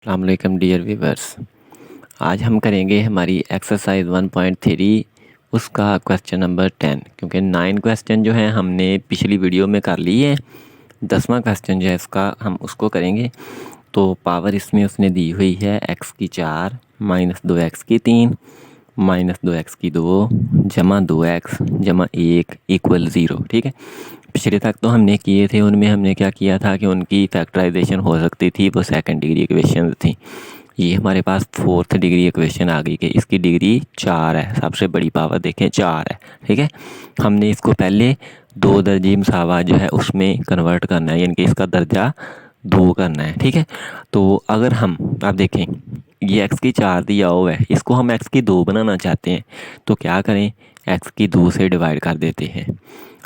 अस्सलाम वालेकुम dear viewers. आज हम करेंगे हमारी एक्सरसाइज 1.3 उसका क्वेश्चन नंबर 10, क्योंकि 9 क्वेश्चन जो हैं हमने पिछली वीडियो में कर लिए हैं। 10वां क्वेश्चन जो है इसका हम उसको करेंगे। तो पावर इसमें उसने दी हुई है x की 4 माइनस 2x की 3 माइनस 2x की 2 जमा 2x जमा 1 इक्वल 0। ठीक है, पिछले तक तो हमने किए थे, उनमें हमने क्या किया था कि उनकी फैक्टराइजेशन हो सकती थी, वो सेकंड डिग्री इक्वेशन थी। ये हमारे पास फोर्थ डिग्री इक्वेशन आ गई कि इसकी डिग्री 4 है, सबसे बड़ी पावर देखें 4 है। ठीक है, हमने इसको पहले 2 दर्जे मसावा जो है उसमें कन्वर्ट करना है, यानी कि इसका दर्जा 2 करना है। ठीक है, तो अगर हम आप देखें ये x की 4 दिया हुआ है, इसको हम x की 2 बनाना चाहते हैं तो क्या करें, x की 2 से डिवाइड कर देते हैं।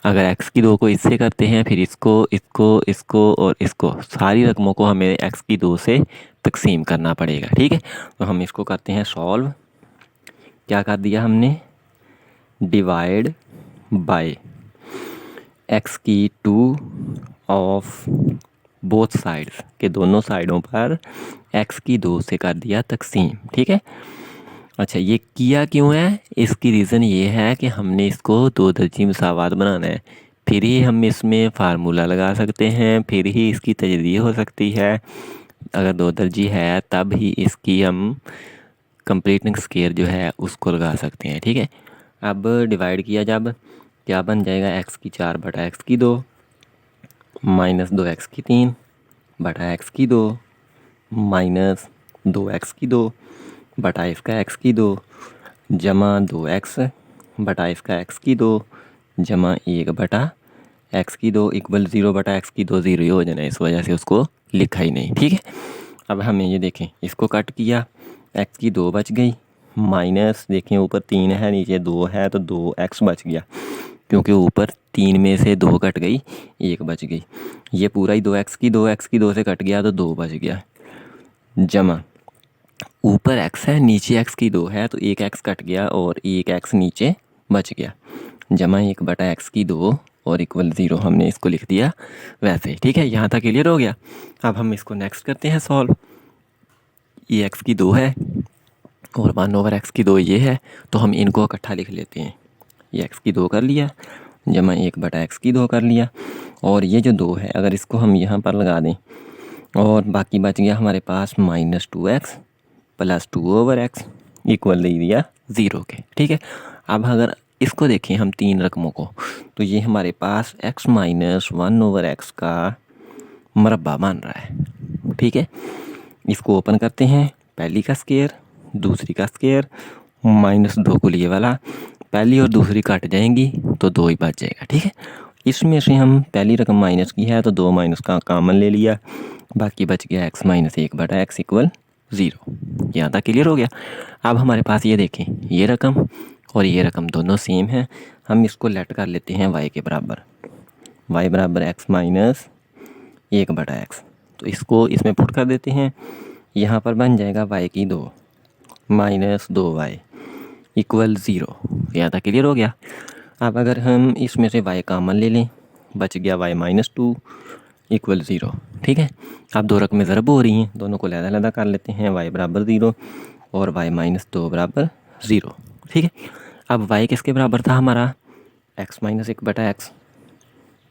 अगर x की 2 को इससे करते हैं, फिर इसको इसको इसको और इसको सारी रकमों को हमें x की 2 से तकसीम करना पड़ेगा। ठीक है, तो हम इसको करते हैं सॉल्व। क्या कर दिया हमने, डिवाइड बाय x की 2 ऑफ बोथ साइड्स के दोनों साइडों पर x की 2 से कर दिया तकसीम। ठीक है, अच्छा ये किया क्यों है, इसकी रीज़न ये है कि हमने इसको 2 दर्जी मसावात बनाना है, फिर ही हम इसमें फार्मूला लगा सकते हैं, फिर ही इसकी तजदीद हो सकती है। अगर 2 दर्जी है तब ही इसकी हम कंप्लीटिंग स्केयर जो है उसको लगा सकते हैं। ठीक है, अब डिवाइड किया जब क्या बन जाएगा, x की 4 बटा x की 2 माइनस 2x की 3 बटा x की 2 माइनस 2x की 2 बटा इसका x की 2 जमा 2x बटा इसका x की 2 जमा 1 बटा x की 2 इक्वल 0 बटा x की 2 0 ही हो जाना है, इस वजह से उसको लिखा ही नहीं। ठीक है, अब हमें ये देखें, इसको कट किया, x की 2 बच गई, माइनस देखें ऊपर 3 है नीचे 2 है तो 2x बच गया, क्योंकि ऊपर 3 में से 2 कट गई 1 बच गई। ये पूरा ही 2x की 2 से कट गया तो 2 बच गया, जमा ऊपर x है नीचे x की 2 है तो 1 x कट गया और 1 x नीचे बच गया, जमा 1 बटा x की 2 और इक्वल 0 हमने इसको लिख दिया वैसे। ठीक है, यहाँ तक क्लियर हो गया। अब हम इसको नेक्स्ट करते हैं सॉल्व। ये x की 2 है और 1/x की 2 ये है, तो हम इनको इकट्ठा लिख लेते हैं। ये x की 2 कर लिया जमा 1 बटा x की 2 कर लिया, और ये जो 2 है अगर इसको हम यहाँ पर लगा दें और बाकी बच गया हमारे पास minus 2x plus 2/x equal दे दिया 0 के। ठीक है, अब अगर इसको देखें हम 3 रकमों को, तो ये हमारे पास x माइनस 1/x का मरबा बन रहा है। ठीक है, इसको ओपन करते हैं, पहली का स्केयर दूसरी का स्केयर माइनस 2 को लिए वाला, पहली और दूसरी कट जाएंगी तो 2 ही बच जाएगा। ठीक है, इसमें से हम पहली रकम माइनस की है तो 2 माइनस का कामन ले लिया, बाकी बच गया x माइनस 1 बटा x इक्वल 0। यहाँ तक क्लियर हो गया। अब हमारे पास ये देखें, ये रकम और ये रकम दोनों सेम है, हम इसको लेट कर लेते हैं y के बराबर, y बराबर x माइनस 1 बटा x, तो इसको इसमें पुट कर देते हैं। यहाँ पर बन जाएगा y की 2 माइनस 2y इक्वल 0। यहाँ तक क्लियर हो गया। अब अगर हम इसमें से y कामन ले लें, बच गया y माइनस 2 इक्वल 0। ठीक है, अब 2 रकमें ज़रब हो रही हैं, दोनों को अलग-अलग कर लेते हैं, y बराबर 0 और y माइनस 2 बराबर 0। ठीक है, अब y किसके बराबर था हमारा, x माइनस 1 बटा x,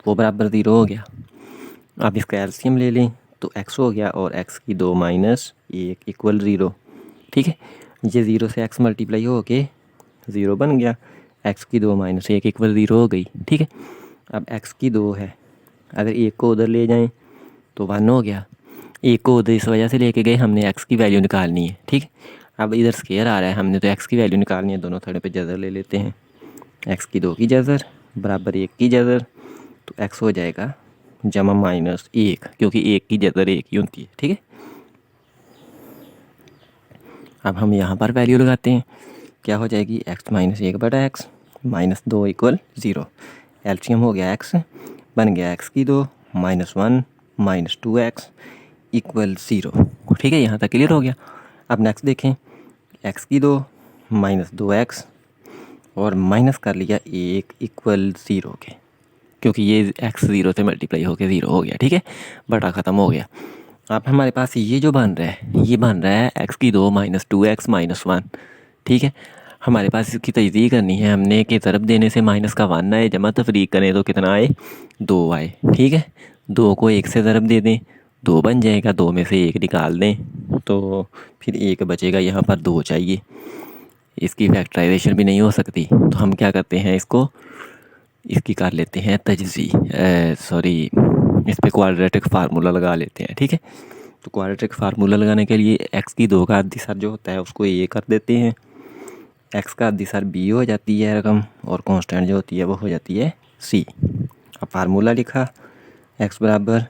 वो बराबर 0 हो गया। अब इसका एलसीएम ले लें तो x हो गया और x की 2 माइनस 1 इक्वल 0। ठीक है, ये 0 से x मल्टीप्लाई हो के 0 बन गया, x की 2 माइनस 1 इक्वल 0 हो गई। ठीक है, अब x की 2 है, अगर 1 को उधर ले जाएं तो 1 हो गया, 1 को उधर इस वजह से लेके गए हमने x की वैल्यू निकालनी है। ठीक है, अब इधर स्केयर आ रहा है, हमने तो x की वैल्यू निकालनी है, दोनों थोड़े पे जज़र ले लेते हैं, x की 2 की जज़र बराबर 1 की जज़र, तो x हो जाएगा जमा माइनस 1, क्योंकि 1 की जज़र 1 ही होती है। ठीक है, अब हम यहाँ पर वैल्यू लगाते हैं, क्या हो जाएगी, x माइनस 1 बटा x माइनस 2 इक्वल 0। एलसीएम हो गया x, बन गया x की 2 माइनस 1 माइनस 2x इक्वल 0। ठीक है, यहाँ तक क्लियर हो गया। अब नेक्स्ट देखें, x की 2 माइनस 2x और माइनस कर लिया 1 इक्वल 0 के, क्योंकि ये x 0 से मल्टीप्लाई होकर 0 हो गया। ठीक है, बटा ख़त्म हो गया। अब हमारे पास ये जो बन रहा है ये बन रहा है x की 2 माइनस 2x माइनस 1। ठीक है, हमारे पास इसकी तजदीद करनी है हमने कि ज़रब देने से माइनस का 1 आए, जमा तफरीक करें तो कितना आए, 2 आए। ठीक है, 2 को 1 से ज़रब दे दें, 2 बन जाएगा, 2 में से 1 निकाल दें तो फिर 1 बचेगा, यहाँ पर 2 चाहिए। इसकी फैक्टराइजेशन भी नहीं हो सकती, तो हम क्या करते हैं, इसकी कर लेते हैं तजज़ी, सॉरी, इस पर क्वाड्रेटिक फार्मूला लगा लेते हैं। ठीक है, तो क्वाड्रेटिक फार्मूला लगाने के लिए x की 2 का आधी सर जो होता है उसको a कर देते हैं, x का आधी सर b हो जाती है रकम, और कांस्टेंट जो होती है वो हो जाती है c। अब फार्मूला लिखा, x बराबर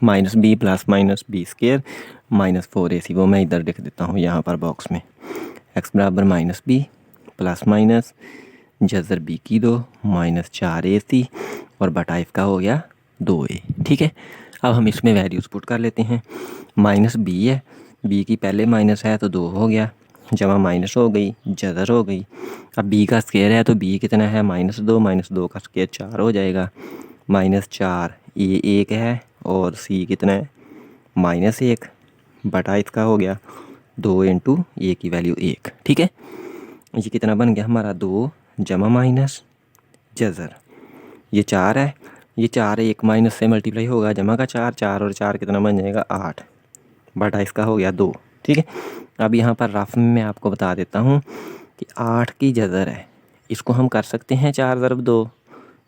minus B plus minus B square minus 4ac, वो मैं इधर लिख देता हूँ यहाँ पर बॉक्स में। x बराबर माइनस बी प्लस माइनस जज़र b की 2 माइनस 4ac और बटा इसका हो गया 2a। ठीक है, अब हम इसमें वैल्यूज़ पुट कर लेते हैं। माइनस b है, b की पहले माइनस है तो 2 हो गया, जमा माइनस हो गई, जज़र हो गई। अब b का स्केयर है तो b कितना है, माइनस 2 का स्केयर 4 हो जाएगा, माइनस 4, ये 1 है और c कितना है, माइनस 1 बटा इसका हो गया 2 इंटू a की वैल्यू 1। ठीक है, ये कितना बन गया हमारा, 2 जमा माइनस जज़र, ये 4 है, ये 4 1 माइनस से मल्टीप्लाई होगा, जमा का 4, 4 और 4 कितना बन जाएगा, 8 बटा इसका हो गया 2। ठीक है, अब यहाँ पर रफ में मैं आपको बता देता हूँ कि 8 की जज़र है, इसको हम कर सकते हैं 4 ज़रब 2,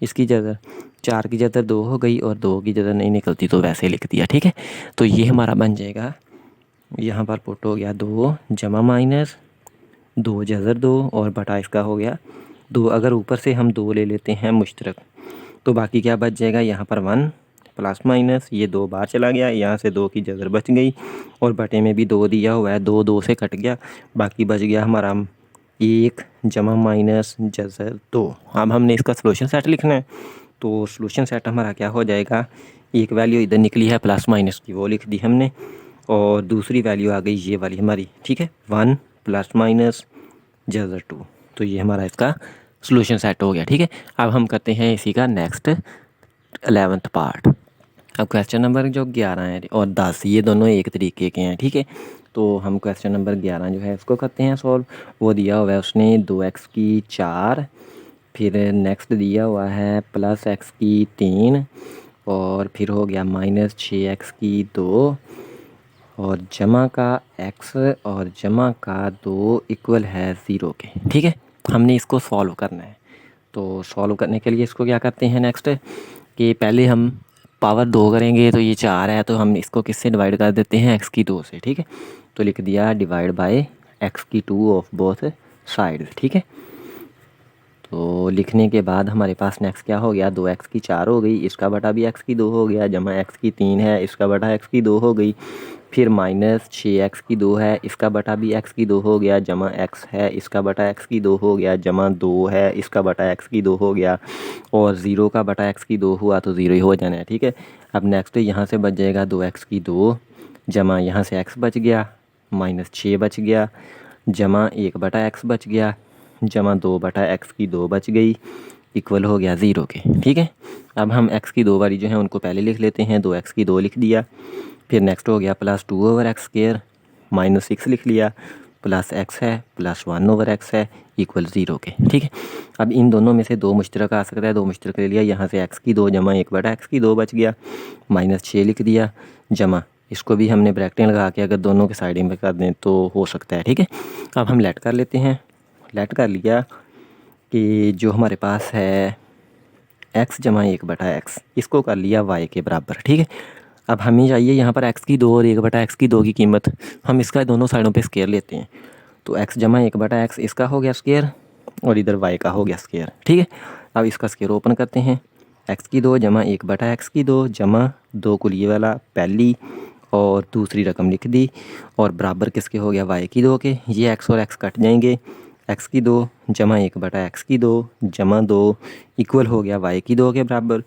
इसकी जज़र 4 की जज़र 2 हो गई और 2 की जज़र नहीं निकलती तो वैसे लिख दिया। ठीक है, तो ये हमारा बन जाएगा, यहाँ पर पुट हो गया 2 जमा माइनस 2 जज़र 2 और बटा इसका हो गया 2। अगर ऊपर से हम 2 ले लेते हैं मुश्तरक तो बाकी क्या बच जाएगा, यहाँ पर 1 प्लस माइनस ये 2 बाहर चला गया, यहाँ से 2 की जज़र बच गई और बटे में भी 2 दिया हुआ है, 2 2 से कट गया, बाकी बच गया हमारा 1 जमा माइनस जज़र 2। अब हमने इसका सलूशन सेट लिखना है, तो सलूशन सेट हमारा क्या हो जाएगा, एक वैल्यू इधर निकली है प्लस माइनस की, वो लिख दी हमने, और दूसरी वैल्यू आ गई ये वाली हमारी। ठीक है, 1 प्लस माइनस जज़र 2, तो ये हमारा इसका सलूशन सेट हो गया। ठीक है, अब हम करते हैं इसी का नेक्स्ट 11th पार्ट। अब क्वेश्चन नंबर जो 11 है और 10 ये दोनों एक तरीके के हैं। ठीक है, तो हम क्वेश्चन नंबर 11 जो है उसको करते हैं सॉल्व। वो दिया हुआ है उसने 2x की 4, फिर नेक्स्ट दिया हुआ है प्लस x की 3 और फिर हो गया माइनस 6x की 2 और जमा का x और जमा का 2 इक्वल है 0 के। ठीक है, हमने इसको सॉल्व करना है, तो सॉल्व करने के लिए इसको क्या करते हैं नेक्स्ट कि पहले हम पावर 2 करेंगे, तो ये 4 है तो हम इसको किससे डिवाइड कर देते हैं, x की 2 से। ठीक है, तो लिख दिया डिवाइड बाय x की 2 ऑफ बोथ साइड्स। ठीक है, तो लिखने के बाद हमारे पास नेक्स्ट क्या हो गया, 2x की 4 हो गई, इसका बटा भी x की 2 हो गया, जमा x की 3 है, इसका बटा x की 2 हो गई, फिर माइनस 6x की 2 है, इसका बटा भी x की 2 हो गया, जमा x है, इसका बटा x की 2 हो गया, जमा 2 है, इसका बटा x की 2 हो गया, और 0 का बटा x की 2 हुआ तो 0 ही हो जाना है। ठीक है, अब नेक्स्ट यहाँ से बच जाएगा 2x की 2 जमा यहाँ से x बच गया, माइनस 6 बच गया, जमा 1 बटा x बच गया, जमा 2 बटा x की 2 बच गई, इक्वल हो गया 0 के। ठीक है, अब हम x की 2 वाली जो है उनको पहले लिख लेते हैं, 2x की 2 लिख दिया, फिर नेक्स्ट हो गया plus 2 over x square minus 6 लिख लिया, प्लस x है प्लस 1 ओवर x है इक्वल 0 के। ठीक है, अब इन दोनों में से 2 मुश्तरक आ सकता है, 2 मुश्तरक ले लिया, यहाँ से x की 2 जमा 1 बटा x की 2 बच गया, माइनस 6 लिख दिया, जमा इसको भी हमने ब्रैकेट लगा के अगर दोनों के साइड में कर दें तो हो सकता है। ठीक है, अब हम लेट कर लेते हैं, लेट कर लिया कि जो हमारे पास है x जमा 1 बटा x, इसको कर लिया y के बराबर। ठीक है, अब हमें चाहिए यहाँ पर x की 2 और 1 बटा x की 2 की कीमत, हम इसका दोनों साइडों पे स्केयर लेते हैं, तो x जमा 1 बटा x इसका हो गया स्केयर और इधर y का हो गया स्केयर। ठीक है, अब इसका स्केयर ओपन करते हैं, x की 2 जमा 1 बटा x की 2 जमा 2 को लिए वाला पहली और दूसरी रकम लिख दी, और बराबर किसके हो गया, y की 2 के, ये x और x कट जाएंगे, x की 2 जमा 1 बटा x की 2 जमा 2 इक्वल हो गया y की 2 के बराबर।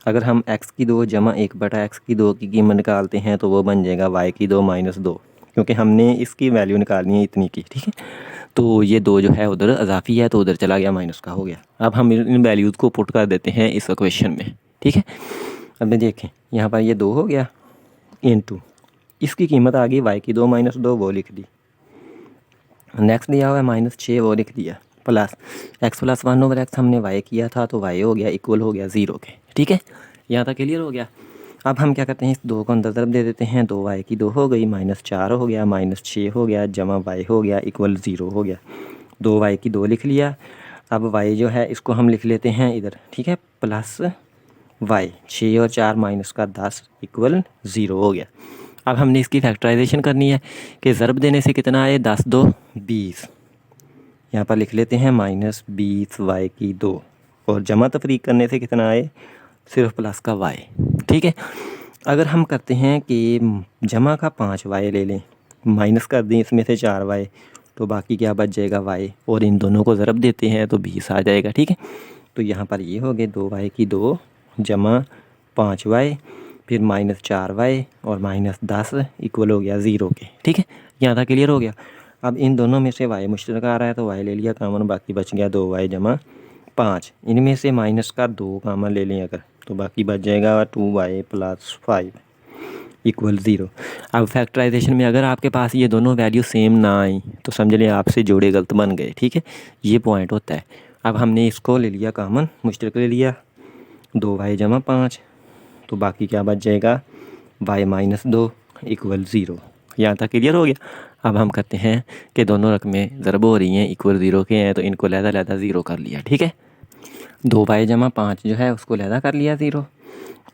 अगर हम x की 2 जमा 1 बटा x की 2 की कीमत निकालते हैं तो वो बन जाएगा y की 2 माइनस 2, क्योंकि हमने इसकी वैल्यू निकालनी है इतनी की। ठीक है, तो ये 2 जो है उधर अजाफी है तो उधर चला गया, माइनस का हो गया। अब हम इन वैल्यूज़ को पुट कर देते हैं इस इक्वेशन में। ठीक है, अब देखें यहाँ पर ये 2 हो गया इंटू इसकी कीमत आ गई y की 2 माइनस 2, वो लिख दी। नेक्स्ट दिया हुआ है -6, वो लिख दिया, प्लस x प्लस 1/x हमने y किया था तो y हो गया इक्वल हो गया 0 के। ठीक है, यहाँ तक क्लियर हो गया। अब हम क्या करते हैं, इस 2 को अंदर तरफ दे देते हैं, 2y की 2 हो गई, -4 हो गया, -6 हो गया, जमा y हो गया इक्वल 0 हो गया। 2y की 2 लिख लिया। अब y जो है इसको हम लिख लेते हैं इधर, ठीक है, प्लस y, 6 और 4 माइनस का 10 इक्वल 0 हो गया। अब हमने इसकी फैक्टराइजेशन करनी है कि ज़रब देने से कितना आए, 10 2 20। यहाँ पर लिख लेते हैं -20 y की 2, और जमा तफरीक करने से कितना आए, सिर्फ प्लस का y। ठीक है, अगर हम करते हैं कि जमा का 5y ले लें, माइनस कर दें इसमें से 4y, तो बाकी क्या बच जाएगा y, और इन दोनों को ज़रब देते हैं तो 20 आ जाएगा। ठीक है, तो यहाँ पर ये हो गए 2y की 2 जमा 5y, फिर -4y और -10 इक्वल हो गया 0 के। ठीक है, यहाँ तक क्लियर हो गया। अब इन दोनों में से y मुश्तरक आ रहा है तो y ले लिया कामन, बाकी बच गया 2y जमा 5। इनमें से माइनस का 2 कामन ले लें अगर, तो बाकी बच जाएगा 2y प्लस 5 इक्वल 0। अब फैक्टराइजेशन में अगर आपके पास ये दोनों वैल्यू सेम ना आई तो समझ लें आपसे जोड़े गलत बन गए। ठीक है, ये पॉइंट होता है। अब हमने इसको ले लिया कामन, मुश्तरक ले लिया, 2y जमा 5, तो बाकी क्या बच जाएगा, y माइनस 2 इक्वल 0। यहाँ तक क्लियर हो गया। अब हम करते हैं कि दोनों रकमें ज़रब हो रही हैं, इक्वल 0 के हैं, तो इनको लहदा 0 कर लिया। ठीक है, 2y जमा 5 जो है उसको लहदा कर लिया 0,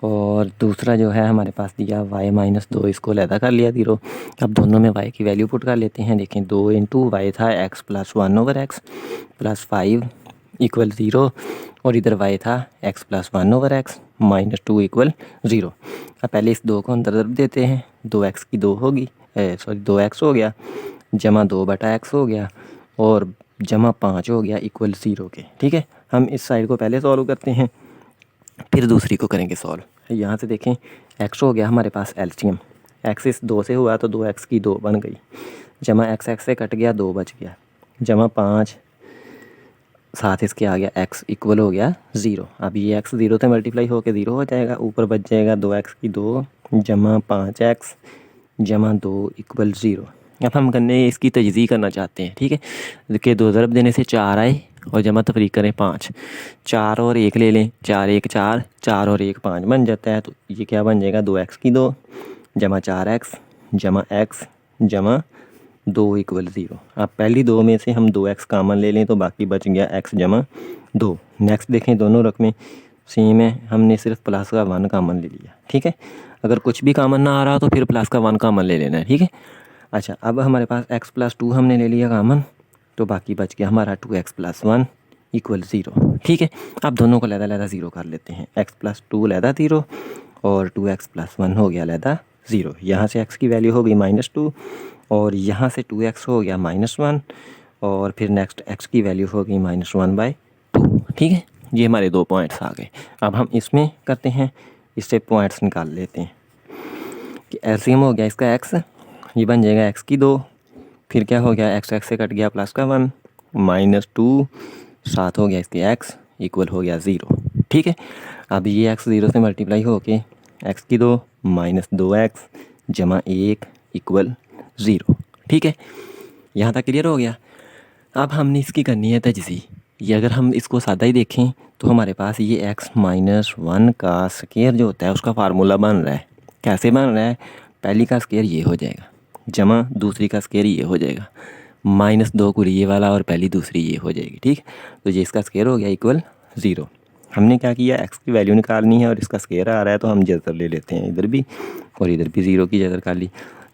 और दूसरा जो है हमारे पास दिया y माइनस 2, इसको लहदा कर लिया 0। अब दोनों में y की वैल्यू पुट कर लेते हैं। देखें 2 इंटू y था x plus 1/x plus 5 equal 0, और इधर y था x plus 1/x minus 2 equal 0। अब पहले इस 2 को अंदर ज़रब देते हैं, 2x की 2 होगी, 2x हो गया, जमा 2/x हो गया, और जमा 5 हो गया इक्वल 0 के। ठीक है, हम इस साइड को पहले सॉल्व करते हैं, फिर दूसरी को करेंगे सॉल्व। यहाँ से देखें x हो गया हमारे पास एलसीएम, x इस 2 से हुआ तो 2x की 2 बन गई, जमा x से कट गया, 2 बच गया, जमा 5 साथ इसके आ गया x इक्वल हो गया 0। अब ये x 0 से मल्टीप्लाई होकर 0 हो जाएगा, ऊपर बच जाएगा 2x की 2 जमा 5x जमा 2 इक्वल 0। अब हम करने इसकी तजज़ी करना चाहते हैं। ठीक है, कि 2 ज़रब देने से 4 आए और जमा तफरीक करें 5, 4 और 1 ले लें, 4 1 4, 4 और 1 5 बन जाता है। तो ये क्या बन जाएगा, 2x की 2 जमा 4x जमा x जमा 2 इक्वल 0। अब पहली 2 में से हम 2x कामन ले लें तो बाकी बच गया x जमा 2। नेक्स्ट देखें दोनों रकमें सेम है, हमने सिर्फ प्लस का 1 कामन ले लिया। ठीक है, अगर कुछ भी कामन ना आ रहा तो फिर प्लस का 1 कामन ले लेना है। ठीक है, अच्छा अब हमारे पास x प्लस 2 हमने ले लिया कामन, तो बाकी बच गया हमारा 2x प्लस 1 इक्वल 0। ठीक है, अब दोनों को लहदा 0 कर लेते हैं, x प्लस 2 लहदा 0 और 2x प्लस 1 हो गया लहदा 0। यहाँ से x की वैल्यू हो गई -2 और यहाँ से 2x हो गया -1, और फिर नेक्स्ट x की वैल्यू हो गई -1/2। ठीक है, ये हमारे 2 पॉइंट्स आ गए। अब हम इसमें करते हैं, इससे पॉइंट्स निकाल लेते हैं कि एलसीएम हो गया इसका x, ये बन जाएगा x की 2, फिर क्या हो गया x से कट गया प्लस का 1 -2 साथ हो गया इसके x इक्वल हो गया 0। ठीक है, अब ये x 0 से मल्टीप्लाई हो के x की 2 -2x जमा 1 इक्वल 0। ठीक है, यहाँ तक क्लियर हो गया। अब हमने इसकी करनी है तजज़ी। ये अगर हम इसको सादा ही देखें तो हमारे पास ये x -1 का स्क्वायर जो होता है उसका फार्मूला बन रहा है। कैसे बन रहा है, पहली का स्क्वायर ये हो जाएगा जमा दूसरी का स्क्वायर ये हो जाएगा, -2 कुरी ये वाला और पहली दूसरी ये हो जाएगी। ठीक, तो ये इसका स्क्वायर हो गया इक्वल 0। हमने क्या किया, x की वैल्यू निकालनी है और इसका स्क्वायर आ रहा है तो हम जज़र ले लेते हैं, इधर भी और इधर भी 0 की जज़र कर ली।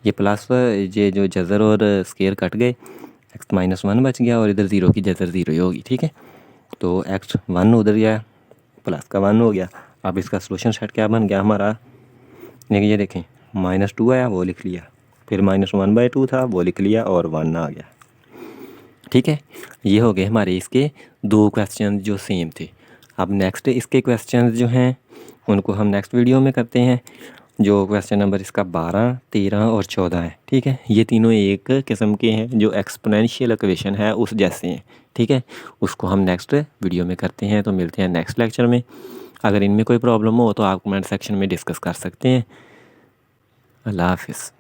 ये प्लस ये जो जज़र और स्क्वायर कट गए, x -1 बच गया और इधर 0 की जज़र 0 ही होगी। ठीक है, तो x 1 उधर गया, प्लस का 1 हो गया। अब इसका सोल्यूशन सेट क्या बन गया हमारा, ये देखें -2 आया वो लिख लिया, फिर -1/2 था वो लिख लिया और 1 आ गया। ठीक है, ये हो गए हमारे इसके 2 क्वेश्चन जो सेम थे। अब नेक्स्ट इसके क्वेश्चन जो हैं उनको हम नेक्स्ट वीडियो में करते हैं, जो क्वेश्चन नंबर इसका 12, 13 और 14 है। ठीक है, ये तीनों एक किस्म के हैं जो एक्सपोनेंशियल इक्वेशन है उस जैसे हैं। ठीक है, उसको हम नेक्स्ट वीडियो में करते हैं। तो मिलते हैं नेक्स्ट लेक्चर में। अगर इनमें कोई प्रॉब्लम हो तो आप कमेंट सेक्शन में डिस्कस कर सकते हैं। अल्लाह हाफिज़।